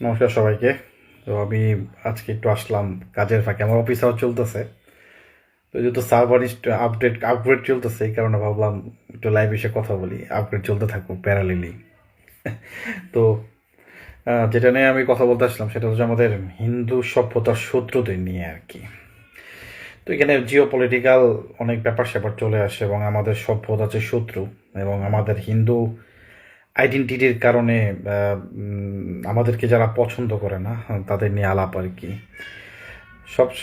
নমস্কার সবাইকে। তো আমি আজকে একটু আসলাম কাজের ফাঁকে, আমার অফিস আওয়ার চলতেছে। তো যেহেতু সার্ভার আপগ্রেড চলতেছে, এই কারণে ভাবলাম একটু লাইভ এসে কথা বলি, আপগ্রেড চলতে থাকুক প্যারালিলি। তো যেটা নিয়ে আমি কথা বলতে আসলাম সেটা হচ্ছে আমাদের হিন্দু সভ্যতার শত্রুদের নিয়ে আর কি। তো এখানে জিও পলিটিক্যাল অনেক ব্যাপার স্যাপার চলে আসে এবং আমাদের সভ্যতা যে শত্রু এবং আমাদের হিন্দু আইডেন্টিটির কারণে আমাদেরকে যারা পছন্দ করে না তাদের নিয়ে আলাপ আর কি।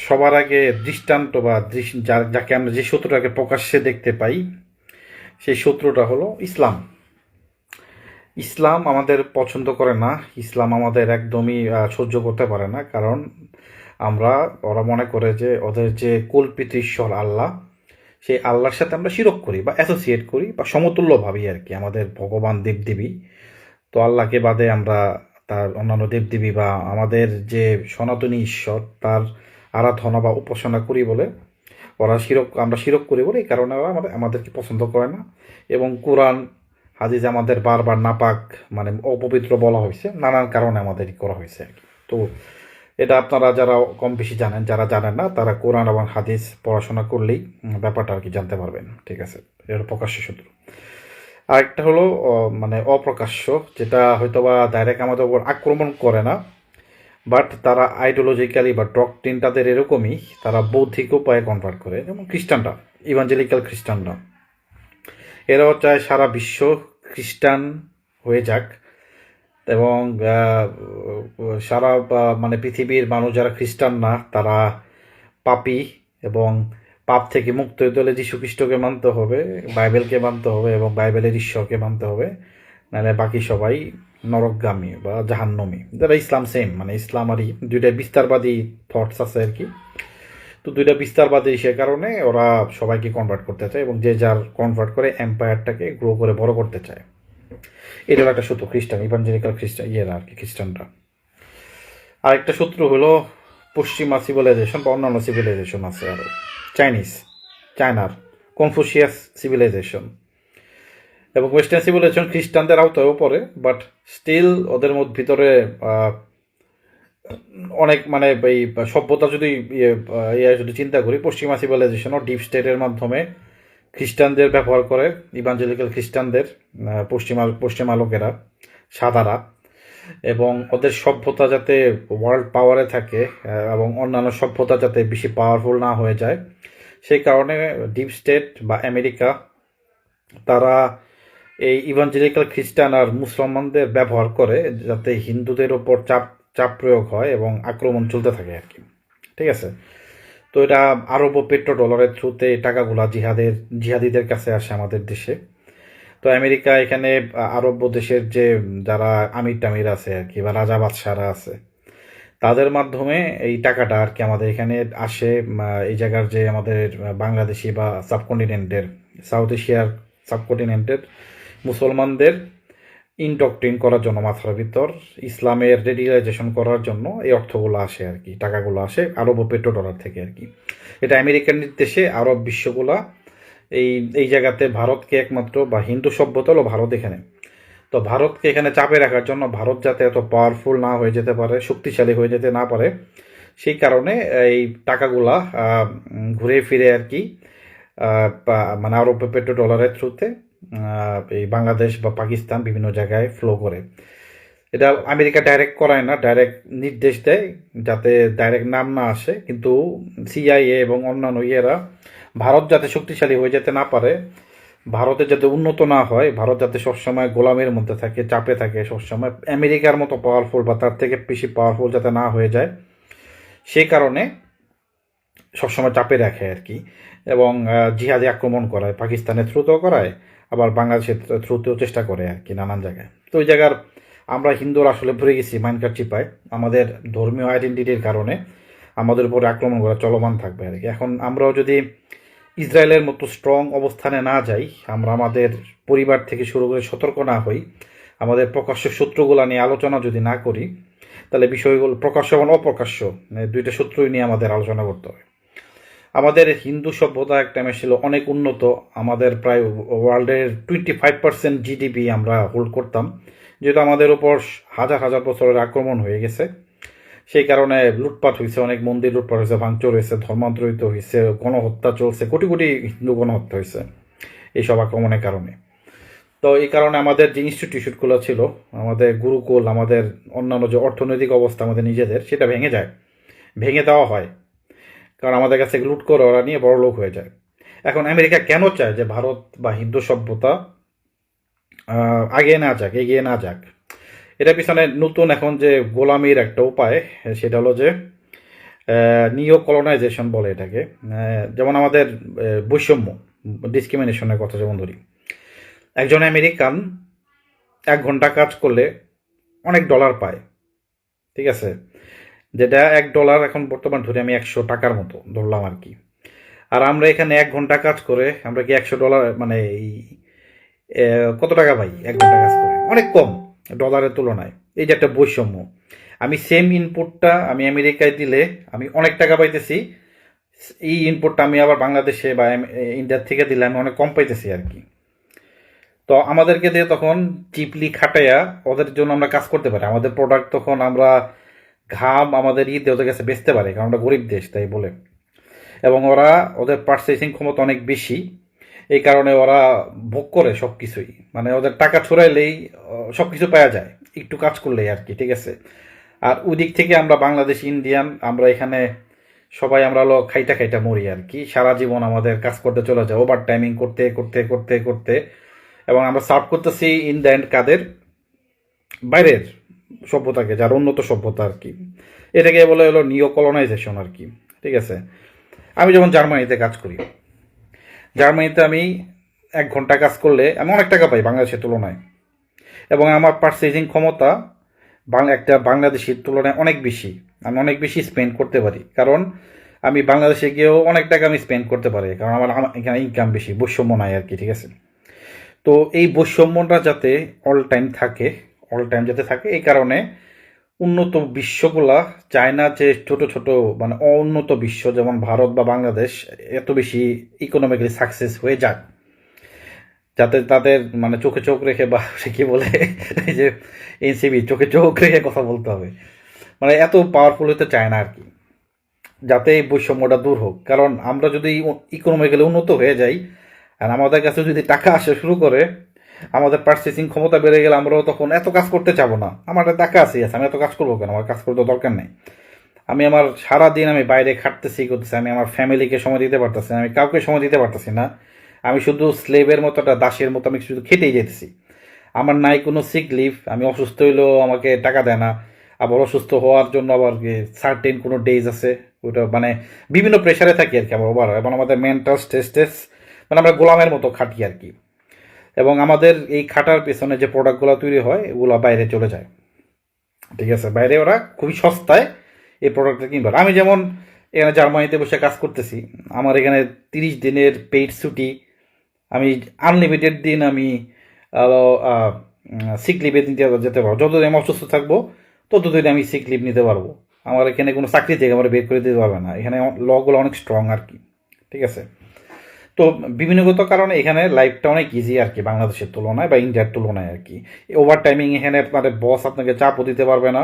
সবার আগে দৃষ্টান্ত বা যাকে আমরা যে শত্রুটাকে প্রকাশ্যে দেখতে পাই, সেই শত্রুটা হলো ইসলাম। ইসলাম আমাদের পছন্দ করে না, ইসলাম আমাদের একদমই সহ্য করতে পারে না, কারণ ওরা মনে করে যে ওদের যে কল্পিত ঈশ্বর আল্লাহ, সেই আল্লাহর সাথে আমরা শিরক করি বা অ্যাসোসিয়েট করি বা সমতুল্য ভাবি আর কি আমাদের ভগবান দেবদেবী। তো আল্লাহকে বাদে আমরা তার অন্যান্য দেবদেবী বা আমাদের যে সনাতনী ঈশ্বর তার আরাধনা বা উপাসনা করি বলে আমরা শিরক করি বলে এই কারণে ওরা আমাদেরকে পছন্দ করে না। এবং কোরআন হাদিস আমাদের বারবার নাপাক, মানে অপবিত্র বলা হয়েছে, নানান কারণে আমাদের করা হয়েছে আর কি। তো এটা আপনারা যারা কম বেশি জানেন, যারা জানেন না তারা কোরআন এবং হাদিস পড়াশোনা করলেই ব্যাপারটা আর কি জানতে পারবেন। ঠিক আছে, এটা প্রকাশ্য শত্রু। আরেকটা হলো মানে অপ্রকাশ্য, যেটা হয়তোবা ডাইরেক্ট আমাদের উপর আক্রমণ করে না, বাট তারা আইডিওলজিক্যালি বা ডক্ট্রিন তাদের এরকমই, তারা বৌদ্ধিক উপায়ে কনভার্ট করে। যেমন খ্রিস্টানরা, ইভাঞ্জেলিক্যাল খ্রিস্টানরা, এরাও চায় সারা বিশ্ব খ্রিস্টান হয়ে যাক এবং সারা মানে পৃথিবীর মানুষ যারা খ্রিস্টান না তারা পাপী, এবং পাপ থেকে মুক্ত হতে হলে যীশু খ্রিস্টকে মানতে হবে, বাইবেলকে মানতে হবে এবং বাইবেলের ঈশ্বরকে মানতে হবে, নাহলে বাকি সবাই নরকগামী বা জাহান্নমী। যারা ইসলাম সেম, মানে ইসলামারই দুইটা বিস্তারবাদী থটস আছে আর কি। তো দুইটা বিস্তারবাদী সে কারণে ওরা সবাইকে কনভার্ট করতে চায় এবং যে যার কনভার্ট করে এম্পায়ারটাকে গ্রো করে বড় করতে চায়। এটা একটা শত্রু খ্রিস্টান, ইভাঞ্জেলিক্যাল খ্রিস্টান আর কি, খ্রিস্টানরা। আরেকটা শত্রু হলো পশ্চিমা সিভিলাইজেশন বা অন্যান্য সিভিলাইজেশন আছে আরও। চায়নার কনফুসিয়াস সিভিলাইজেশন এবং ওয়েস্টার্ন সিভিলাইজেশন খ্রিস্টানদের আওতায়ও পড়ে, বাট স্টিল ওদের ভিতরে অনেক মানে এই সভ্যতা যদি যদি চিন্তা করি, পশ্চিমা সিভিলাইজেশন ও ডিপ স্টেটের মাধ্যমে খ্রিস্টানদের ব্যবহার করে, ইভাঞ্জেলিক্যাল খ্রিস্টানদের, পশ্চিমা লোকেরা, সাদারা, এবং ওদের সভ্যতা যাতে ওয়ার্ল্ড পাওয়ারে থাকে এবং অন্যান্য সভ্যতা যাতে বেশি পাওয়ারফুল না হয়ে যায়, সেই কারণে ডিপ স্টেট বা আমেরিকা তারা এই ইভাঞ্জেলিক্যাল খ্রিস্টান আর মুসলমানদের ব্যবহার করে যাতে হিন্দুদের ওপর চাপ চাপ প্রয়োগ হয় এবং আক্রমণ চলতে থাকে আর কি। ঠিক আছে, তো এটা আরব ও পেট্রো ডলারের থ্রুতে টাকাগুলা জিহাদিদের কাছে আসে আমাদের দেশে। তো আমেরিকা এখানে আরব দেশের যে যারা আমির টামির আছে আর কি বা রাজা বাদশাহরা আছে, তাদের মাধ্যমে এই টাকাটা আর কি আমাদের এখানে আসে। এই জায়গার যে আমাদের বাংলাদেশি বা সাউথ এশিয়ার সাবকন্টিনেন্টের মুসলমানদের ইনডক্ট্রিন করার জন্য, মাথার ভিতর ইসলামের রেডিলাইজেশন করার জন্য এই অর্থগুলো আসে আর কি, টাকাগুলো আসে আরব ও পেট্রো ডলার থেকে আর কি। এটা আমেরিকার নির্দেশে আরব বিশ্বগুলা এই এই জায়গাতে ভারতকে একমাত্র, বা হিন্দু সভ্যতা হলো ভারত এখানে, তো ভারতকে এখানে চাপে রাখার জন্য, ভারত যাতে এত পাওয়ারফুল না হয়ে যেতে পারে, শক্তিশালী হয়ে যেতে না পারে, সেই কারণে এই টাকাগুলা ঘুরে ফিরে আর কি মানে আরব পেট্রো ডলারের থ্রুতে এই বাংলাদেশ বা পাকিস্তান বিভিন্ন জায়গায় ফ্লো করে। এটা আমেরিকা ডাইরেক্ট করায় না, ডাইরেক্ট নির্দেশ দেয় যাতে ডাইরেক্ট নাম না আসে, কিন্তু সিআইএ এবং অন্যান্য ইয়েরা ভারত যাতে শক্তিশালী হয়ে যেতে না পারে, ভারতে যাতে উন্নত না হয়, ভারত যাতে সবসময় গোলামের মধ্যে থাকে, চাপে থাকে সবসময়, আমেরিকার মতো পাওয়ারফুল বা তার থেকে বেশি পাওয়ারফুল যাতে না হয়ে যায়, সেই কারণে সবসময় চাপে রাখে আর কি। এবং জিহাদি আক্রমণ করায়, পাকিস্তানের থ্রুতেও করায়, আবার বাংলাদেশের থ্রুতেও চেষ্টা করে আর কি নানান জায়গায়। তো ওই জায়গার আমরা হিন্দুরা আসলে ভরে গেছি মাইনকার চিপায়, আমাদের ধর্মীয় আইডেন্টিটির কারণে আমাদের উপরে আক্রমণ করা চলমান থাকবে আর কি। এখন আমরাও যদি ইসরায়েলের মতো স্ট্রং অবস্থানে না যাই, আমরা আমাদের পরিবার থেকে শুরু করে সতর্ক না হই, আমাদের প্রকাশ্য শত্রুগুলা নিয়ে আলোচনা যদি না করি, তাহলে বিষয়গুলো প্রকাশ্য এবং অপ্রকাশ্য মানে দুইটা শত্রুই নিয়ে আমাদের আলোচনা করতে হবে। আমাদের হিন্দু সভ্যতা একটা টাইমে ছিল অনেক উন্নত, আমাদের প্রায় ওয়ার্ল্ডের 25% জিডিপি আমরা হোল্ড করতাম, যেহেতু আমাদের উপর হাজার হাজার বছরের আক্রমণ হয়ে গেছে, সেই কারণে লুটপাট হয়েছে, অনেক মন্দির লুটপাট হয়েছে, ভাঙচুর হয়েছে, ধর্মান্তরিত হয়েছে, গণহত্যা চলছে, কোটি কোটি হিন্দু গণহত্যা হয়েছে এইসব আক্রমণের কারণে। তো এই কারণে আমাদের যে ইনস্টিটিউশনগুলো ছিল, আমাদের গুরুকুল, আমাদের অন্যান্য যে অর্থনৈতিক অবস্থা আমাদের নিজেদের, সেটা ভেঙে যায়, ভেঙে দেওয়া হয়, কারণ আমাদের কাছে লুট করে ওরা নিয়ে বড় লোক হয়ে যায়। এখন আমেরিকা কেন চায় যে ভারত বা হিন্দু সভ্যতা এগিয়ে না যাক? এটার পিছনে নতুন এখন যে গোলামির একটা উপায়, সেটা হলো যে নিও কলোনাইজেশন বলে এটাকে। যেমন আমাদের বৈষম্য, ডিসক্রিমিনেশনের কথা যেমন ধরি, একজন আমেরিকান 1 ঘন্টা কাজ করলে অনেক ডলার পায়, ঠিক আছে, যেটা $1 এখন বর্তমান ধরি আমি 100 টাকার মতো ধরলাম আর কি। আর আমরা এখানে 1 ঘন্টা কাজ করে আমরা কি $100 মানে কত টাকা পাই? 1 ঘন্টা কাজ করে অনেক কম ডলারের তুলনায়। এই যে একটা বৈষম্য, আমি সেম ইনপুটটা আমি আমেরিকায় দিলে আমি অনেক টাকা পাইতেছি, এই ইনপুটটা আমি আবার বাংলাদেশে বা ইন্ডিয়ার থেকে দিলে আমি অনেক কম পাইতেছি আর কি। তো আমাদেরকে দিয়ে তখন চিপলি খাটাইয়া ওদের জন্য আমরা কাজ করতে পারি, আমাদের প্রোডাক্ট তখন আমরা ঘাম আমাদের দিয়ে ওদের কাছে বেচতে পারি, কারণ আমরা গরিব দেশ তাই বলে। এবং ওরা ওদের পারচেসিং ক্ষমতা অনেক বেশি, এই কারণে ওরা ভোগ করে সব কিছুই, মানে ওদের টাকা ছড়াইলেই সব কিছু পাওয়া যায় একটু কাজ করলেই আর কি, ঠিক আছে। আর ওই দিক থেকে আমরা বাংলাদেশ ইন্ডিয়ান, আমরা এখানে সবাই আমরা হলো খাইটা খাইটা মরি আর কি, সারা জীবন আমাদের কাজ করতে চলে যায়, ওভার টাইমিং করতে করতে করতে করতে, এবং আমরা সার্ভ করতেছি ইন দ্য এন্ড কাদের? বাইরের সভ্যতাকে, যার উন্নত সভ্যতা আর কি। এটাকে বলে হলো নিও কলোনাইজেশন আর কি, ঠিক আছে। আমি যেমন জার্মানিতে কাজ করি, জার্মানিতে আমি 1 ঘন্টা কাজ করলে আমি অনেক টাকা পাই বাংলাদেশের তুলনায়, এবং আমার পারচেজিং ক্ষমতা একটা বাংলাদেশের তুলনায় অনেক বেশি, আমি অনেক বেশি স্পেন্ড করতে পারি, কারণ আমি বাংলাদেশে গিয়েও অনেক টাকা আমি স্পেন্ড করতে পারি, কারণ আমার এখানে ইনকাম বেশি, বৈষম্য নাই আর কি, ঠিক আছে। তো এই বৈষম্যটা যাতে অল টাইম থাকে, এই কারণে উন্নত বিশ্বগুলা চায় না যে ছোট ছোট মানে অউন্নত বিশ্ব যেমন ভারত বা বাংলাদেশ এত বেশি ইকোনমিক্যালি সাকসেস হয়ে যাক, যাতে তাদের মানে চোখে চোখ রেখে, বা সে কি বলে এই যে এনসিবি, চোখে চোখ রেখে কথা বলতে হবে, মানে এত পাওয়ারফুল হতে চায় না আর কি, যাতে এই বৈষম্যটা দূর হোক। কারণ আমরা যদি ইকোনমিক্যালি উন্নত হয়ে যাই আর আমাদের কাছে যদি টাকা আসা শুরু করে, আমাদের পারচেসিং ক্ষমতা বেড়ে গেলে আমরাও তখন এত কাজ করতে চাবো না, আমার টাকা আছে, আমি এত কাজ করবো কেন, আমার কাজ করতে দরকার নেই। আমি আমার সারাদিন আমি বাইরে খাটতেছি করতেছি, আমি আমার ফ্যামিলিকে সময় দিতে পারতেছি না, আমি কাউকে সময় দিতে পারতেছি না, আমি শুধু স্লেভের মতো একটা দাসের মতো আমি শুধু খেটেই যেতেছি। আমার নাই কোনো সিক লিভ, আমি অসুস্থ হইলেও আমাকে টাকা দেয় না, আবার অসুস্থ হওয়ার জন্য আবার সার্টেন কোনো ডেজ আছে, ওটা মানে বিভিন্ন প্রেশারে থাকি আর কি আবার ওভার, এবং আমাদের মেন্টাল স্ট্রেস মানে আমরা গোলামের মতো খাটি আর কি। এবং আমাদের এই খাটার পেছনে যে প্রোডাক্টগুলো তৈরি হয় এগুলো বাইরে চলে যায়, ঠিক আছে, বাইরে ওরা খুবই সস্তায় এই প্রোডাক্টটা কিনবে। আমি যেমন এখানে জার্মানিতে বসে কাজ করতেছি, আমার এখানে 30 দিনের পেইড ছুটি, আমি আনলিমিটেড দিন আমি সিক লিভে নিতে যেতে পারবো, যতদিন আমি অসুস্থ থাকবো ততদিন আমি সিক লিভ নিতে পারবো। আমার এখানে কোনো চাকরি থেকে আমার বের করে দিতে পারবে না, এখানে লগুলো অনেক স্ট্রং আর কি, ঠিক আছে। তো বিভিন্নগত কারণে এখানে লাইফটা অনেক ইজি আর কি বাংলাদেশের তুলনায় বা ইন্ডিয়ার তুলনায় আর কি। ওভার টাইমিং এখানে আপনাদের বস আপনাকে চাপও দিতে পারবে না,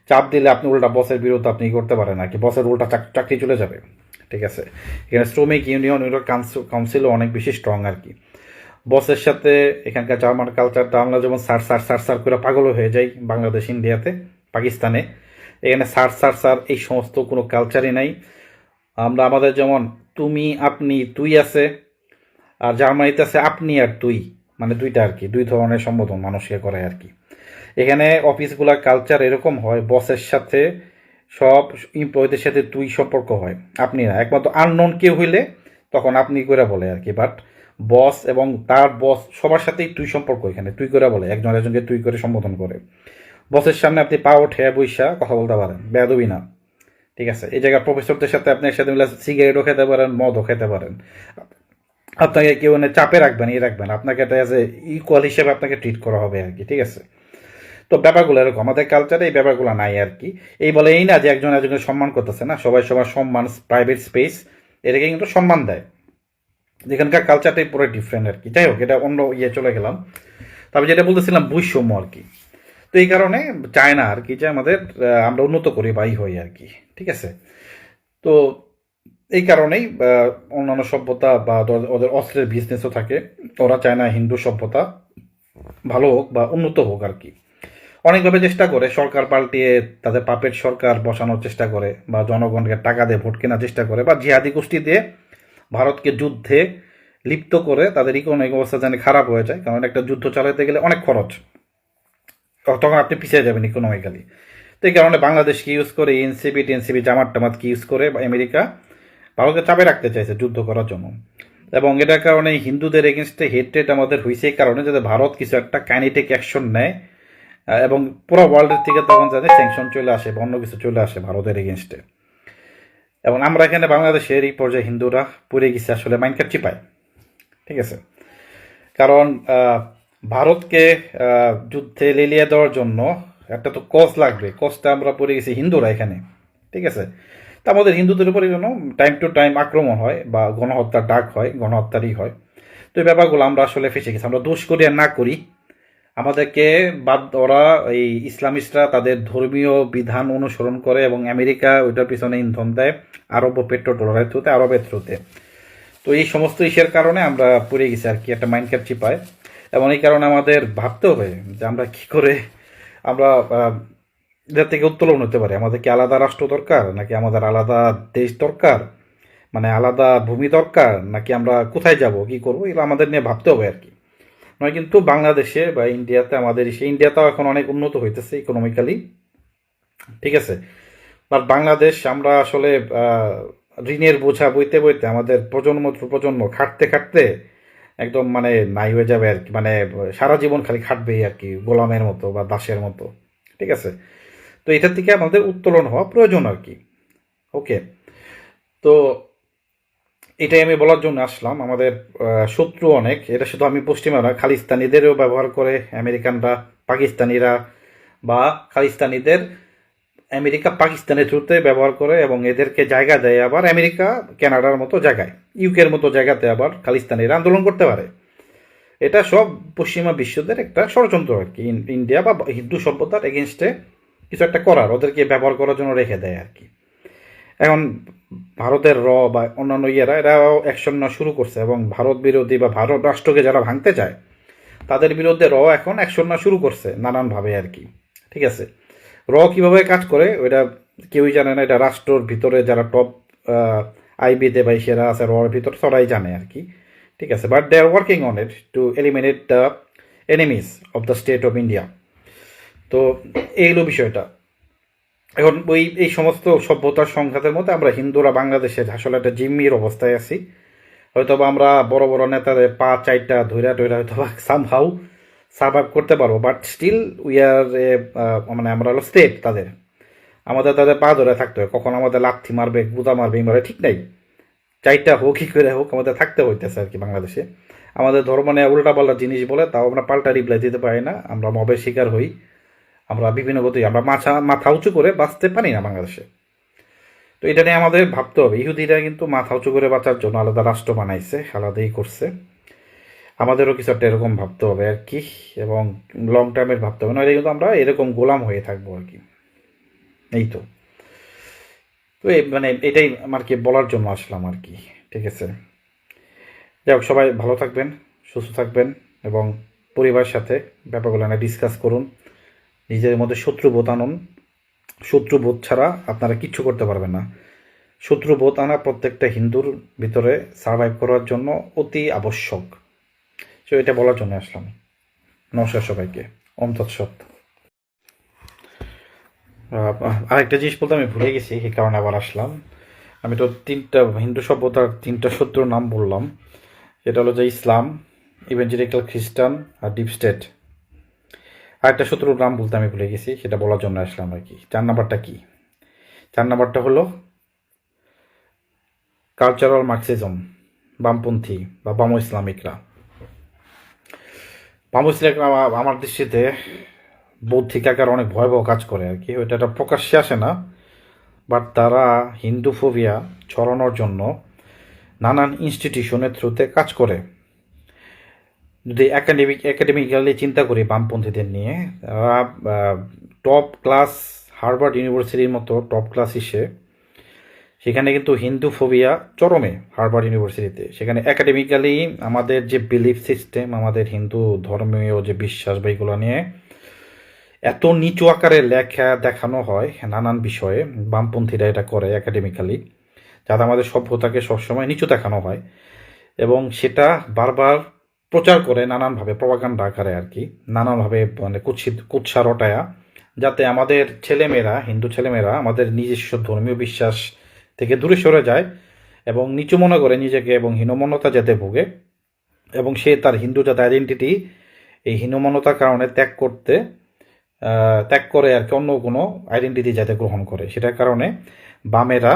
চাপ দিলে আপনি উল্টা বসের বিরুদ্ধে আপনি করতে পারেন আর কি, বসের উল্টা চাকরি চলে যাবে, ঠিক আছে। এখানে শ্রমিক ইউনিয়ন কাউন্সিলও অনেক বেশি স্ট্রং আর কি। বসের সাথে এখানকার জার্মান কালচারটা, আমরা যেমন সার করে পাগল হয়ে যাই বাংলাদেশ, ইন্ডিয়াতে, পাকিস্তানে, এখানে সার এই সমস্ত কোনো কালচারই নাই। আমরা আমাদের যেমন তুমি আপনি তুই আছে, আর জার্মানিতে আছে আপনি আর তুই, মানে দুইটা আর কি, দুই ধরনের সম্বোধন মানুষকে করে আর কি। এখানে অফিসগুলার কালচার এরকম হয়, বসের সাথে সব এমপ্লয়ীদের সাথে তুই সম্পর্ক হয়, আপনি না। একমাত্র আননোন কেউ হইলে তখন আপনি করে বলে আর কি, বাট বস এবং তার বস সবার সাথেই তুই সম্পর্ক, এখানে তুই করে বলে, একজন একজনকে তুই করে সম্বোধন করে। বসের সামনে আপনি পা উঠে বইসা কথা বলতে পারেন, বেয়াদবি না, ঠিক আছে। এই জায়গায় প্রফেসরদের সাথে আপনি একসাথে মিলে সিগারেটও খেতে পারেন, মদও খেতে পারেন, আপনাকে কেউ চাপে রাখবেন, রাখবেন, আপনাকে এটা এজ এ ইকুয়াল হিসেবে আপনাকে ট্রিট করা হবে আর কি, ঠিক আছে। তো ব্যাপারগুলো এরকম, আমাদের কালচারে এই ব্যাপারগুলো নাই আর কি। এই বলে এই না যে একজন একজনকে সম্মান করতেছে না, সবাই সবার সম্মান, প্রাইভেট স্পেস, এটাকে কিন্তু সম্মান দেয়। যেখানকার কালচারটাই পুরো ডিফারেন্ট আর কি। যাই হোক, এটা অন্য চলে গেলাম। তবে যেটা বলতেছিলাম বৈষম্য আর কি, তো এই কারণে চায় না আর কি যে আমাদের আমরা উন্নত করি বাই হই আর কি, ঠিক আছে। তো এই কারণেই অন্যান্য সভ্যতা বা ওদের অস্ত্রের বিজনেসও থাকে, ওরা চায় না হিন্দু সভ্যতা ভালো হোক বা উন্নত হোক আর কি। অনেকভাবে চেষ্টা করে, সরকার পাল্টিয়ে তাদের পাপের সরকার বসানোর চেষ্টা করে, বা জনগণকে টাকা দিয়ে ভোট কেনার চেষ্টা করে, বা জিহাদি গোষ্ঠী দিয়ে ভারতকে যুদ্ধে লিপ্ত করে তাদের ইকোনমিক অবস্থা যেন খারাপ হয়ে যায়, কারণ একটা যুদ্ধ চালাতে গেলে অনেক খরচ, তখন আপনি পিছিয়ে যাবেন ইকোনমিক্যালি। তো এই কারণে বাংলাদেশকে ইউজ করে এনসিবি টেনসিবি জামাত টামাতকে ইউজ করে আমেরিকা ভারতকে চাপে রাখতে চাইছে যুদ্ধ করার জন্য। এবং এটার কারণে হিন্দুদের এগেনস্টে হেট্রেট আমাদের হয়েছে এই কারণে, যাতে ভারত কিছু একটা কাইনেটিক অ্যাকশন নেয় এবং পুরো ওয়ার্ল্ডের থেকে তখন যাতে স্যাংশন চলে আসে বা অন্য কিছু চলে আসে ভারতের এগেনস্টে। এবং আমরা এখানে বাংলাদেশের এই পর্যায়ে হিন্দুরা পুড়ে গেছে আসলে মাইন্ডকাট চিপায়, ঠিক আছে। কারণ ভারতকে যুদ্ধে লেলিয়ে দেওয়ার জন্য একটা তো কজ লাগবে, কজটা আমরা পড়ে গেছি হিন্দুরা এখানে, ঠিক আছে। তা আমাদের হিন্দুদের উপরে জন্য টাইম টু টাইম আক্রমণ হয় বা গণহত্যার ডাক হয়, গণহত্যারই হয়। তো এই ব্যাপারগুলো আমরা আসলে ফেসে গেছি। আমরা দোষ করি আর না করি, আমাদেরকে ওরা এই ইসলামিস্টরা তাদের ধর্মীয় বিধান অনুসরণ করে এবং আমেরিকা ওইটার পিছনে ইন্ধন দেয় আরব ও পেট্রো ডলারের থ্রুতে, আরবের থ্রুতে। তো এই সমস্ত ইসের কারণে আমরা পড়ে গেছি আর কি একটা মাইন্ড ক্যাপ চিপায়। এবং এই কারণে আমাদের ভাবতে হবে যে আমরা কি করে আমরা এদের থেকে উত্তোলন হতে পারি। আমাদের কি আলাদা রাষ্ট্র দরকার, নাকি আমাদের আলাদা দেশ দরকার, মানে আলাদা ভূমি দরকার, নাকি আমরা কোথায় যাব, কি করবো, এগুলো আমাদের নিয়ে ভাবতে হবে আর কি। নয় কিন্তু বাংলাদেশে বা ইন্ডিয়াতে, আমাদের ইন্ডিয়াতেও এখন অনেক উন্নত হইতেছে ইকোনমিক্যালি, ঠিক আছে। বাট বাংলাদেশ আমরা আসলে ঋণের বোঝা বইতে বইতে আমাদের প্রজন্ম প্রজন্ম খাটতে খাটতে একদম মানে নাই হয়ে যাবে আর কি, মানে সারা জীবন খালি খাটবেই আর কি, গোলামের মতো বা দাসের মতো, ঠিক আছে। তো এটার থেকে আমাদের উত্তোলন হওয়া প্রয়োজন আর কি। ওকে, তো এটাই আমি বলার জন্য আসলাম। আমাদের শত্রু অনেক, এটা শুধু আমি পশ্চিমারা, খালিস্তানিদেরও ব্যবহার করে আমেরিকানরা, পাকিস্তানিরা, বা খালিস্তানিদের আমেরিকা পাকিস্তানের থ্রুতে ব্যবহার করে এবং এদেরকে জায়গা দেয় আবার আমেরিকা কানাডার মতো জায়গায়, ইউকের মতো জায়গাতে আবার খালিস্তানিরা আন্দোলন করতে পারে। এটা সব পশ্চিমা বিশ্বদের একটা ষড়যন্ত্র আর কি, ইন্ডিয়া বা হিন্দু সভ্যতার এগেনস্টে কিছু একটা করার, ওদেরকে ব্যবহার করার জন্য রেখে দেয় আর কি। এখন ভারতের বা অন্যান্য এরাও অ্যাকশন নেওয়া শুরু করছে, এবং ভারত বিরোধী বা ভারত রাষ্ট্রকে যারা ভাঙতে চায় তাদের বিরুদ্ধে এখন অ্যাকশন নেওয়া শুরু করছে নানানভাবে আর কি, ঠিক আছে। কিভাবে কাজ করে ওইটা কেউই জানে না, এটা রাষ্ট্রের ভিতরে যারা টপ আইবিতে বা সেরা আছে রর ভিতরে সবাই জানে আর কি, ঠিক আছে। But they are working on it to eliminate the enemies of the state of India. তো এইগুলো বিষয়টা। এখন এই সমস্ত সভ্যতার সংঘাতের মধ্যে আমরা হিন্দুরা বাংলাদেশের আসলে একটা জিম্মির অবস্থায় আছি। হয়তো বা আমরা বড় বড় নেতাদের পা চাইটা ধৈরা টৈরা হয়তো বা সামহাউ সার্ভাইভ করতে পারবো, বাট স্টিল উই আর মানে আমরা হলো স্টেট তাদের, তাদের পা ধরে থাকতে হয়। কখন আমাদের লাথি মারবে, গুদা মারবে, মারবে ঠিক নাই, চাইটা হোক কি করে হোক আমাদের থাকতে হইতেছে আর কি বাংলাদেশে। আমাদের ধর্ম নিয়ে উল্টাপাল্টা জিনিস বলে তাও আমরা পাল্টা রিপ্লাই দিতে পারি না, আমরা মবের শিকার হই, আমরা বিভিন্ন গতি, আমরা মাথা উঁচু করে বাঁচতে পারি না বাংলাদেশে। তো এটা নিয়ে আমাদের ভাবতে হবে। ইহুদিরা কিন্তু মাথা উঁচু করে বাঁচার জন্য আলাদা রাষ্ট্র বানাইছে, আলাদাই করছে। আমাদেরও কিছু একটা এরকম ভাবতে হবে আর কি, এবং লং টার্মের ভাবতে হবে, নইলে কিন্তু আমরা এরকম গোলাম হয়ে থাকবো আর কি। এই তো মানে এটাই আমার কি বলার জন্য আসলাম আর কি, ঠিক আছে। যাই হোক, সবাই ভালো থাকবেন, সুস্থ থাকবেন, এবং পরিবারের সাথে ব্যাপারগুলো না ডিসকাস করুন। নিজের মধ্যে শত্রুবোধ আনুন, শত্রুবোধ ছাড়া আপনারা কিচ্ছু করতে পারবেন না। শত্রুবোধ আনা প্রত্যেকটা হিন্দুর ভিতরে সার্ভাইভ করার জন্য অতি আবশ্যক। তো এটা বলার জন্য আসলাম। নমস্কার সবাইকে, ওম তৎসৎ। আরেকটা জিনিস বলতে আমি ভুলে গেছি, এই কারণে আবার আসলাম। আমি তো হিন্দু সভ্যতার 3টা শত্রুর নাম বললাম, এটা হলো যে ইসলাম, ইভেঞ্জেলিক্যাল খ্রিস্টান আর ডিপ স্টেট। আরেকটা শত্রুর নাম বলতে আমি ভুলে গেছি, সেটা বলার জন্য আসলাম আর কি। 4 নাম্বারটা কি? 4 নাম্বারটা হলো কালচারাল মার্কসিজম, বামপন্থী বা বাম ইসলামিকরা। বাম ইসলামিকরা আমার দৃষ্টিতে বৌদ্ধিক আকার অনেক ভয়াবহ কাজ করে আর কি, ওইটা প্রকাশ্যে আসে না, বাট তারা হিন্দু ফোবিয়া ছড়ানোর জন্য নানান ইনস্টিটিউশনের থ্রুতে কাজ করে। যদি একাডেমিক্যালি চিন্তা করি বামপন্থীদের নিয়ে, তারা টপ ক্লাস হার্ভার্ড ইউনিভার্সিটির মতো টপ ক্লাস সেখানে কিন্তু হিন্দু ফোবিয়া চরমে হার্ভার্ড ইউনিভার্সিটিতে। সেখানে একাডেমিক্যালি আমাদের যে বিলিফ সিস্টেম, আমাদের হিন্দু ধর্মীয় যে বিশ্বাস বা এগুলো নিয়ে এত নিচু আকারে লেখা দেখানো হয় নানান বিষয়ে, বামপন্থীরা এটা করে একাডেমিক্যালি, যাতে আমাদের সভ্যতাকে সবসময় নিচু দেখানো হয় এবং সেটা বারবার প্রচার করে নানানভাবে, প্রপাগান্ডা আকারে আর কি, নানানভাবে মানে কুৎসা রটায়া, যাতে আমাদের ছেলেমেয়েরা, হিন্দু ছেলেমেয়েরা আমাদের নিজস্ব ধর্মীয় বিশ্বাস থেকে দূরে সরে যায় এবং নিচু মনে করে নিজেকে এবং হীনমন্যতা যাতে ভোগে এবং সে তার হিন্দু জাত আইডেন্টিটি এই হীনমন্যতার কারণে ত্যাগ করে আর কি অন্য কোনো আইডেন্টিটি যাতে গ্রহণ করে। সেটার কারণে বামেরা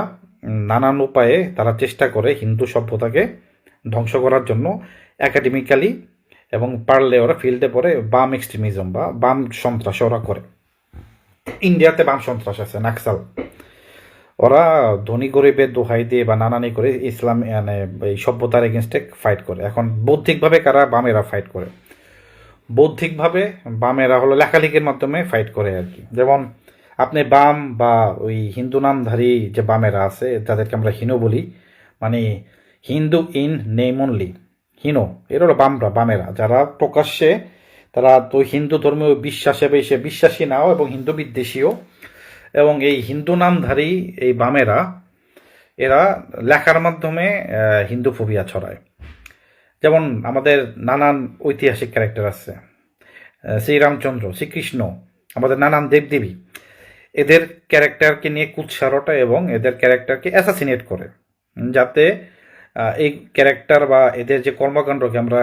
নানান উপায়ে তারা চেষ্টা করে হিন্দু সভ্যতাকে ধ্বংস করার জন্য একাডেমিক্যালি, এবং পারলে ওরা ফিল্ডে পড়ে বাম এক্সট্রিমিজম বা বাম সন্ত্রাস ওরা করে। ইন্ডিয়াতে বাম সন্ত্রাস আছে, নাক্সাল। ওরা ধনী গরিবের দোহাই দিয়ে বা নানানি করে ইসলাম মানে এই সভ্যতার এগেনস্টে ফাইট করে। এখন বৌদ্ধিকভাবে কারা? বামেরা ফাইট করে। বৌদ্ধিকভাবে বামেরা হলো লেখালেখির মাধ্যমে ফাইট করে আর কি। যেমন আপনি বাম বা ওই হিন্দু নামধারী যে বামেরা আছে, তাদেরকে আমরা হীন বলি, মানে হিন্দু ইন নেম অনলি, হীন। এর হলো বামেরা, যারা প্রকাশ্যে তারা তো হিন্দু ধর্মীয় বিশ্বাসে বেশি বিশ্বাসী নাও এবং হিন্দু বিদ্বেষীও, এবং এই হিন্দু নামধারী এই বামেরা এরা লেখার মাধ্যমে হিন্দু ফোবিয়া ছড়ায়। যেমন আমাদের নানান ঐতিহাসিক ক্যারেক্টার আছে, শ্রীরামচন্দ্র, শ্রীকৃষ্ণ, আমাদের নানান দেবদেবী, এদের ক্যারেক্টারকে নিয়ে কুৎসারটা এবং এদের ক্যারেক্টারকে অ্যাসাসিনেট করে, যাতে এই ক্যারেক্টার বা এদের যে কর্মকাণ্ডকে আমরা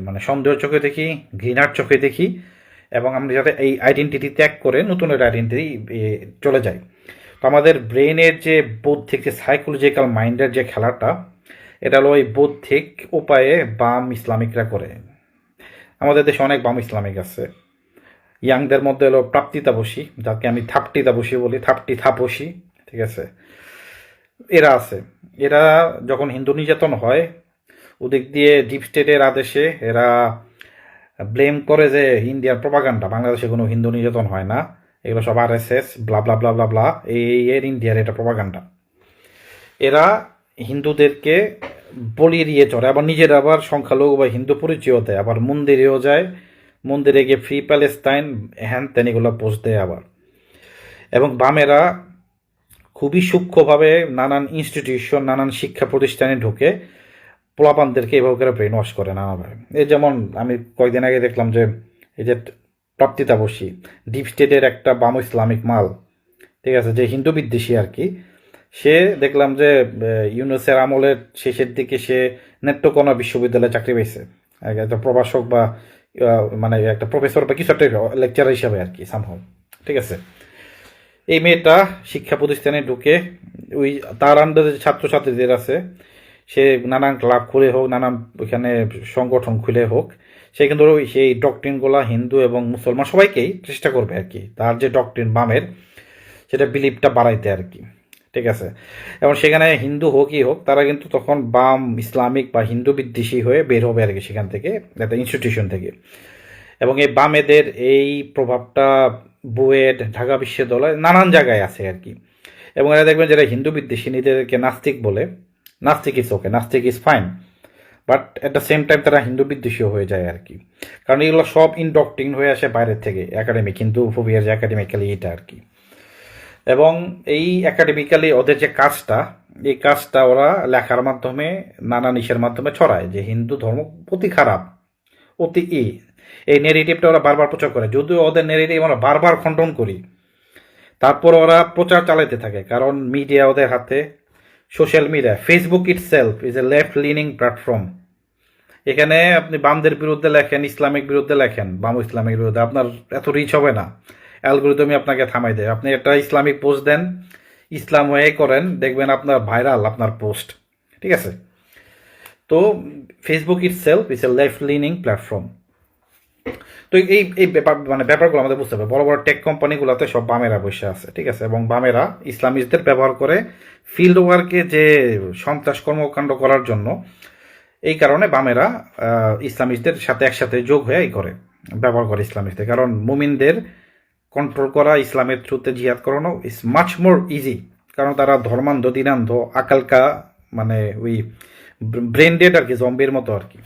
মানে সন্দেহের চোখে দেখি, ঘৃণার চোখে দেখি, এবং আমরা যাতে এই আইডেন্টিটি ত্যাগ করে নতুন একটা আইডেন্টিটি চলে যাই। তো আমাদের ব্রেনের যে বৌদ্ধিক যে সাইকোলজিক্যাল মাইন্ডের যে খেলাটা, এটা হলো ওই বৌদ্ধিক উপায়ে বাম ইসলামিকরা করে। আমাদের দেশে অনেক বাম ইসলামিক আছে। ইয়াংদের মধ্যে হলো প্রাপ্তিতাপসী, যাকে আমি থাপটিতাপসী বলি, থাপসী, ঠিক আছে, এরা আছে। এরা যখন হিন্দু নির্যাতন হয়, ওদিক দিয়ে ডিপ স্টেটের আদেশে এরা ব্লেম করে যে ইন্ডিয়ার প্রপাগান্ডা, বাংলাদেশে কোনো হিন্দু নির্যাতন হয় না, এগুলো সব RSS ব্লা ব্লা ব্লা ব্লা ব্লা, এর ইন্ডিয়ার এটা প্রপাগান্ডা। এরা হিন্দুদেরকে বলি দিয়ে চড়ে, আবার নিজের আবার সংখ্যালঘু বা হিন্দু পরিচয় দেয়, আবার মন্দিরেও যায়, মন্দিরে গিয়ে ফ্রি প্যালেস্তাইন হ্যান তেন এগুলো পোস্ট দেয় আবার। এবং বামেরা খুবই সূক্ষ্মভাবে নানান ইনস্টিটিউশন, নানান শিক্ষা প্রতিষ্ঠানে ঢুকে পোলাপানদেরকে এভাবে করে ব্রেন ওয়াশ করে নানাভাবে। এই যেমন আমি কয়েকদিন আগে দেখলাম যে এই যে প্রাপ্তিতাপসী, ডিপ স্টেটের একটা বাম ইসলামিক মাল, ঠিক আছে, যে হিন্দু বিদ্বেষী আর কি, সে দেখলাম যে ইউনুসের আমলের শেষের দিকে সে নেত্রকোনা বিশ্ববিদ্যালয়ে চাকরি পেয়েছে, একটা প্রভাষক বা মানে একটা প্রফেসর বা কিছু একটা লেকচারার হিসাবে আর কি সামহাও, ঠিক আছে। এই মেয়েটা শিক্ষা প্রতিষ্ঠানে ঢুকে ওই তার আন্ডারে যে ছাত্রছাত্রীদের আছে, সে নানান ক্লাব খুলে হোক, নানান ওইখানে সংগঠন খুলে হোক, সে কিন্তু সেই ডক্ট্রিনগুলা হিন্দু এবং মুসলমান সবাইকেই চেষ্টা করবে আর কি, তার যে ডক্ট্রিন বামের সেটা বিলিভটা বাড়াইতে আর কি, ঠিক আছে। এবং সেখানে হিন্দু হোকই হোক, তারা কিন্তু তখন বাম ইসলামিক বা হিন্দু বিদ্বেষী হয়ে বের হবে আর কি সেখান থেকে, একটা ইনস্টিটিউশন থেকে। এবং এই বামেদের এই প্রভাবটা বুয়েট, ঢাকা বিশ্ববিদ্যালয়, নানান জায়গায় আছে আর কি। এবং এরা দেখবেন যারা হিন্দু বিদ্বেষী নিজেদেরকে নাস্তিক বলে, নাস্তিক ইজ ওকে, নাস্তিক is fine, but at the same time তারা হিন্দু বিদ্বেষীও হয়ে যায় আর কি। কারণ এগুলো সব ইনডক্ট্রিন হয়ে আসে বাইরের থেকে, একাডেমিক, হিন্দু ফোবিয়ার যে একাডেমিক্যালি এটা আর কি। এবং এই একাডেমিক্যালি ওদের যে কাজটা, এই কাজটা ওরা লেখার মাধ্যমে, নানান ইসের মাধ্যমে ছড়ায় যে হিন্দু ধর্ম অতি খারাপ, অতি এই নেগেটিভটা ওরা বারবার প্রচার করে। যদিও ওদের নেগেটিভ আমরা বারবার খণ্ডন করি, তারপর ওরা প্রচার চালাইতে থাকে, কারণ মিডিয়া ওদের হাতে, social media, Facebook itself is a left lining platform. এখানে আপনি বামদের বিরুদ্ধে লেখেন, ইসলামিক বিরুদ্ধে লেখেন, বাম ইসলামিক বিরুদ্ধে, আপনার এত রিচ হবে না, অ্যালগরিদমই আপনাকে থামাই দেয়। আপনি একটা ইসলামিক পোস্ট দেন, ইসলাম হয়ে করেন, দেখবেন আপনার ভাইরাল আপনার পোস্ট, ঠিক আছে। তো Facebook itself is a left lining platform. তো এই ব্যাপারগুলো আমাদের বুঝতে হবে। বড় বড় টেক কোম্পানিগুলোতে সব বামেরা বসে আছে, ঠিক আছে, এবং বামেরা ইসলামিস্টদের ব্যবহার করে ফিল্ড ওয়ার্কে যে সন্ত্রাস কর্মকাণ্ড করার জন্য এই কারণে বামেরা ইসলামিস্টদের সাথে একসাথে যোগ হয়ে করে ব্যবহার করে ইসলামিস্টদের, কারণ মুমিনদের কন্ট্রোল করা, ইসলামের থ্রুতে জিহাদ করানো ইজ মাচ মোর ইজি, কারণ তারা ধর্মান্ধ দিনান্ধ আকালকা, মানে ওই ব্রেন্ডেড আর কি, জম্বির মতো আর কি।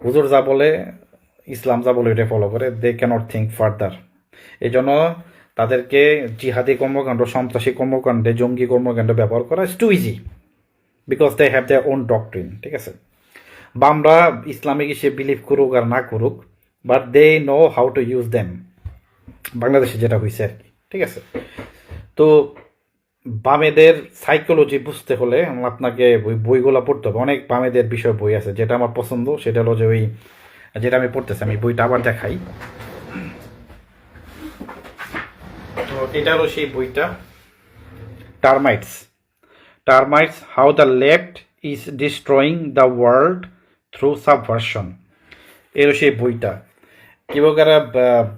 হুজুর যা বলে, ইসলাম যা বলে, এটা ফলো করে, দে ক্যানট থিঙ্ক ফার্দার। এই জন্য তাদেরকে জিহাদি কর্মকাণ্ড, সন্ত্রাসী কর্মকাণ্ডে, জঙ্গি কর্মকাণ্ডে ব্যবহার করা is too easy, because they have their own doctrine, ঠিক আছে। বামরা ইসলামিক সে বিলিভ করুক আর না করুক, but they know how to use them, বাংলাদেশে যেটা হয়েছে আর কি, ঠিক আছে। তো বামেদের সাইকোলজি বুঝতে হলে আপনাকে ওই বইগুলো পড়তে হবে। অনেক বামেদের বিষয় বই আছে, যেটা আমার পছন্দ সেটা হলো যে ওই যেটা আমি পড়তেছি, আমি বইটা আবার দেখাই। তো এটা হলো সেই বইটা, termites, termites how the left is destroying the world through subversion. এর সেই বইটা কীভাবে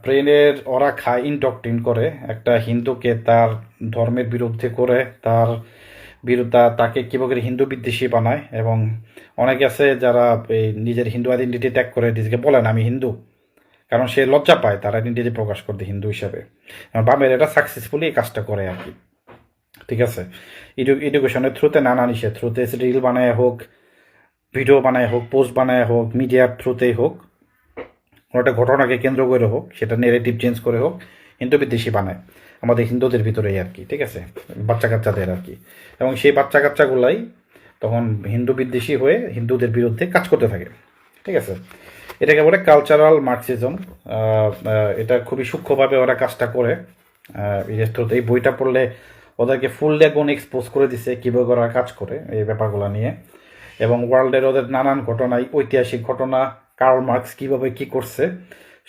ব্রেনের ওরা খায়, ইনডক্ট্রিন করে একটা হিন্দুকে তার ধর্মের বিরুদ্ধে করে, তার বিরুদ্ধে তাকে কীভাবে হিন্দু বিদ্বেষী বানায়। এবং অনেকে আছে যারা এই নিজের হিন্দু আইডেন্টিটি ত্যাগ করে নিজেকে বলেন আমি হিন্দু, কারণ সে লজ্জা পায় তার আইডেন্টিটি প্রকাশ করতে হিন্দু হিসাবে। বামের এটা সাকসেসফুলি এই কাজটা করে আর কি, ঠিক আছে। এডুকেশনের থ্রুতে, নানান ইসের থ্রুতে, রিল বানায় হোক, ভিডিও বানায় হোক, পোস্ট বানায় হোক, মিডিয়ার থ্রুতেই হোক, কোনো একটা ঘটনাকে কেন্দ্র করে হোক, সেটা নেগেটিভ চেঞ্জ করে হোক, হিন্দু বিদ্বেষী বানায় আমাদের হিন্দুদের ভিতরেই আর কি, ঠিক আছে, বাচ্চা কাচ্চাদের আর কি। এবং সেই বাচ্চা কাচ্চাগুলাই তখন হিন্দু বিদ্বেষী হয়ে হিন্দুদের বিরুদ্ধে কাজ করতে থাকে, ঠিক আছে। এটাকে বলে কালচারাল মার্কসিজম। এটা খুবই সূক্ষ্মভাবে ওরা কাজটা করে। এই বইটা পড়লে ওদেরকে ফুল গুণ এক্সপোজ করে দিছে কীভাবে ওরা কাজ করে এই ব্যাপারগুলো নিয়ে। এবং ওয়ার্ল্ডের ওদের নানান ঘটনা, ঐতিহাসিক ঘটনা, কার্ল মার্কস কীভাবে কী করছে,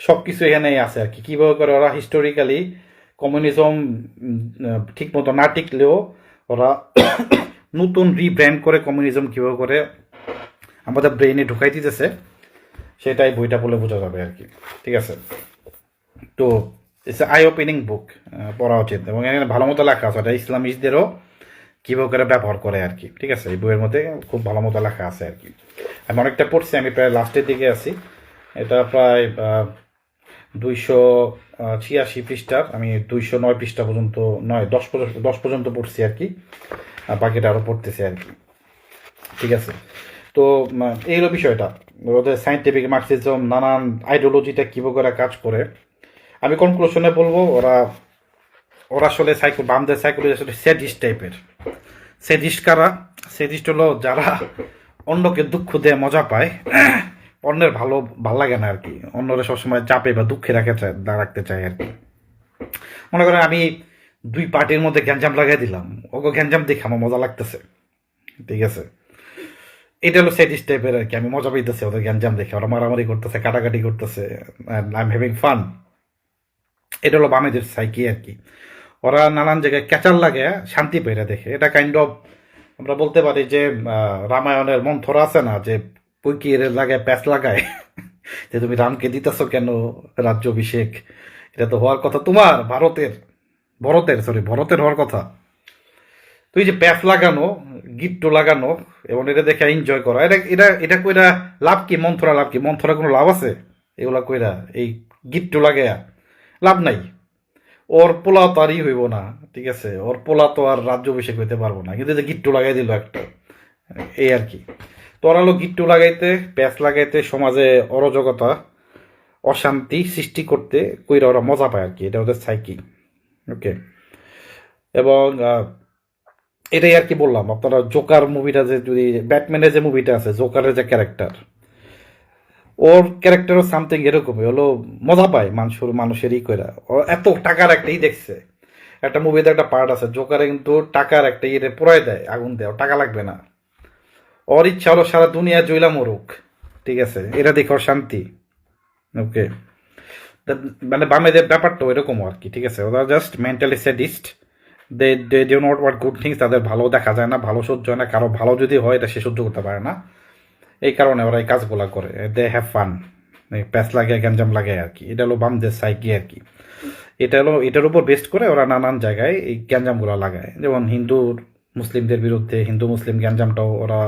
সব কিছু এখানেই আছে আর কি। কীভাবে করে ওরা হিস্টোরিক্যালি কমিউনিজম ঠিক মতো না টিকলেও ওরা নতুন রিব্র্যান্ড করে কমিউনিজম কীভাবে করে আমাদের ব্রেইনে ঢুকাই দিতেছে, সেটাই বইটা বলে বোঝা যাবে আর কি, ঠিক আছে। তো ইটস আই ওপেনিং বুক, পড়া উচিত। এবং এখানে ভালো মতো লেখা আছে, এটা ইসলামিস্টদেরও কীভাবে করে ব্যবহার করে আর কি, ঠিক আছে। এই বইয়ের মধ্যে খুব ভালো মতো লেখা আছে আর কি। আমি অনেকটা পড়ছি, আমি প্রায় লাস্টের দিকে আছি। এটা প্রায় 286 পৃষ্ঠার, আমি 209 পৃষ্ঠা পর্যন্ত, 10 পর্যন্ত পড়ছি আর কি, আর বাকিটা আরও পড়তেছি আর কি, ঠিক আছে। তো এই হলো বিষয়টা, ওদের সায়েন্টিফিক মার্কসিজম, নানান আইডিওলজিটা কীভাবে করে কাজ করে। আমি কনক্লুশনে বলবো ওরা আসলে বামদের সাইকোলজি আসলে স্যাডিস্ট টাইপের। স্যাডিস্ট কারা? স্যাডিস্ট হলো যারা অন্যকে দুঃখ দেয়, মজা পায়, অন্যের ভালো লাগে না আর কি, অন্যরা সবসময় চাপে বা দুঃখে রাখতে চায় আর কি। মনে করেন আমি দুই পার্টির মধ্যে গ্যাঞ্জাম লাগাই দিলাম, ওকে গ্যাঞ্জাম দেখে আমার মজা লাগতেছে, ঠিক আছে। এটা হলো স্যাডিস্ট টাইপের আর কি, আমি মজা পাইতেছি ওদের গ্যাঞ্জাম দেখে, ওরা মারামারি করতেছে, কাটাকাটি করতেছে, আই এম হ্যাভিং ফান। এটা হলো বামেদের সাইকি আর কি। ওরা নানান জায়গায় ক্যাচার লাগে, শান্তি পেয়ে দেখে। এটা কাইন্ড অফ আমরা বলতে পারি যে রামায়ণের মন্থরা আছে না, যে কৈকির লাগায় প্যাচ লাগায় যে তুমি রামকে দিতেছ কেন রাজ্যাভিষেক, এটা তো হওয়ার কথা তোমার ভরতের হওয়ার কথা। তুই যে প্যাচ লাগানো, গিট্টু লাগানো এবং এটা দেখে এনজয় করা, এটা কইরা লাভ কি? মন্থরা লাভ কি? মন্থরা কোনো লাভ আছে এগুলা কইরা? এই গিট্টু লাগাইয়া লাভ নাই। ওর পোলা তো আরই হইব না, ঠিক আছে, ওর পোলা তো আর রাজ্যাভিষেক হইতে পারবো না, কিন্তু যে গিট্টু লাগাই দিল একটা, এই আর কি। তো ওরা হলো গিট্টু লাগাইতে, প্যাচ লাগাইতে, সমাজে অরাজকতা, অশান্তি সৃষ্টি করতে কইরা ওরা মজা পায় আর কি। এটা ওদের সাইকি, ওকে। এবং এটাই আর কি বললাম। আপনারা জোকার মুভিটা, যে যদি ব্যাটম্যানের যে মুভিটা আছে, জোকারের যে ক্যারেক্টার, ওর ক্যারেক্টারও সামথিং এরকমই হলো, মজা পায় মানুষেরই কইরা। ও এত টাকার একটাই দেখছে, একটা মুভিতে একটা পার্ট আছে, জোকারে কিন্তু টাকার একটা ইয়ে পুরাই দেয়, আগুন দেয়, টাকা লাগবে না, ওর ইচ্ছা হলো সারা দুনিয়া জইলা মরুক, ঠিক আছে, এটা দেখে ওর শান্তি, ওকে। মানে বামেদের ব্যাপারটা এরকম আর কি, ঠিক আছে। ওরা just mentally sadist, they do not want good things. তাদের ভালো দেখা যায় না, ভালো সহ্য হয় না, কারো ভালো যদি হয় এটা সে সহ্য করতে পারে না, এই কারণে ওরা এই কাজগুলা করে। দে হ্যাভ ফান, প্যাচ লাগে, গ্যাঞ্জাম লাগে আর কি। এটা হলো বামদের সাইকি আর কি। এটার উপর বেস্ট করে ওরা নানান জায়গায় এই গ্যাঞ্জামগুলো লাগায়, যেমন মুসলিমদের বিরুদ্ধে হিন্দু মুসলিম গ্যাঞ্জামটাও ওরা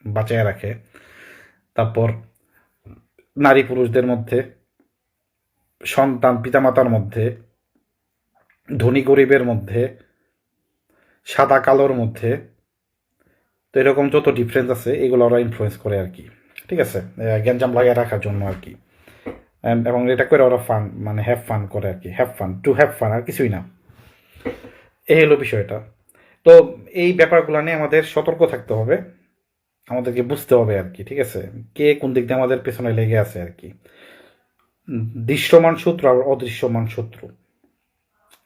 বাঁচায় রাখে। তারপর নারী পুরুষদের মধ্যে, সন্তান পিতামাতার মধ্যে, ধনী গরিবের মধ্যে, সাদা কালোর মধ্যে। তো এরকম যত ডিফারেন্স আছে এগুলো ওরা ইনফ্লুয়েন্স করে আর কি, ঠিক আছে, গ্যাঞ্জাম লাগিয়ে রাখার জন্য আর কি। এবং এটা করে ওরা ফান, মানে হ্যাভ ফান করে আর কি, have fun, to have fun, আর কিছুই না। এই হলো বিষয়টা। তো এই ব্যাপারগুলো নিয়ে আমাদের সতর্ক থাকতে হবে, আমাদেরকে বুঝতে হবে আর কি, ঠিক আছে, কে কোন দিক দিয়ে আমাদের পেছনে লেগে আছে আর কি। দৃশ্যমান শত্রু আর অদৃশ্যমান শত্রু,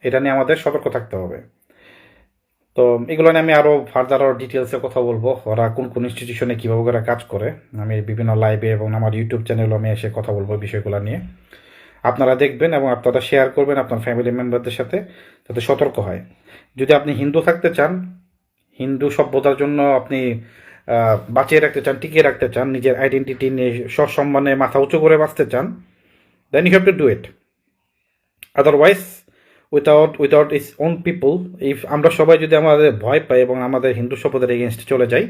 এটা নিয়ে আমাদের সতর্ক থাকতে হবে। তো এগুলো নিয়ে আমি আরও ফার্দার আরও ডিটেলসে কথা বলবো, ওরা কোন কোন ইনস্টিটিউশনে কীভাবে করে কাজ করে। আমি বিভিন্ন লাইভে এবং আমার ইউটিউব চ্যানেলও আমি এসে কথা বলবো বিষয়গুলো নিয়ে। আপনারা দেখবেন এবং আপনারা শেয়ার করবেন আপনার ফ্যামিলি মেম্বারদের সাথে, যাতে সতর্ক হয়। যদি আপনি হিন্দু থাকতে চান, হিন্দু সভ্যতার জন্য আপনি বাঁচিয়ে রাখতে চান, টিকিয়ে রাখতে চান, নিজের আইডেন্টিটি নিয়ে সসম্মানে মাথা উঁচু করে বাঁচতে চান, then you have to do it. Otherwise without its own people, if আমরা সবাই যদি আমাদের ভয় পাই এবং আমাদের হিন্দু সভ্যতার এগেনস্টে চলে যাই,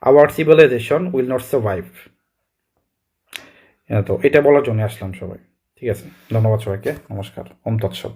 our civilization will not survive. তো এটা বলার জন্য আসলাম সবাই, ঠিক আছে। ধন্যবাদ সবাইকে, নমস্কার, ওম তৎসৎ।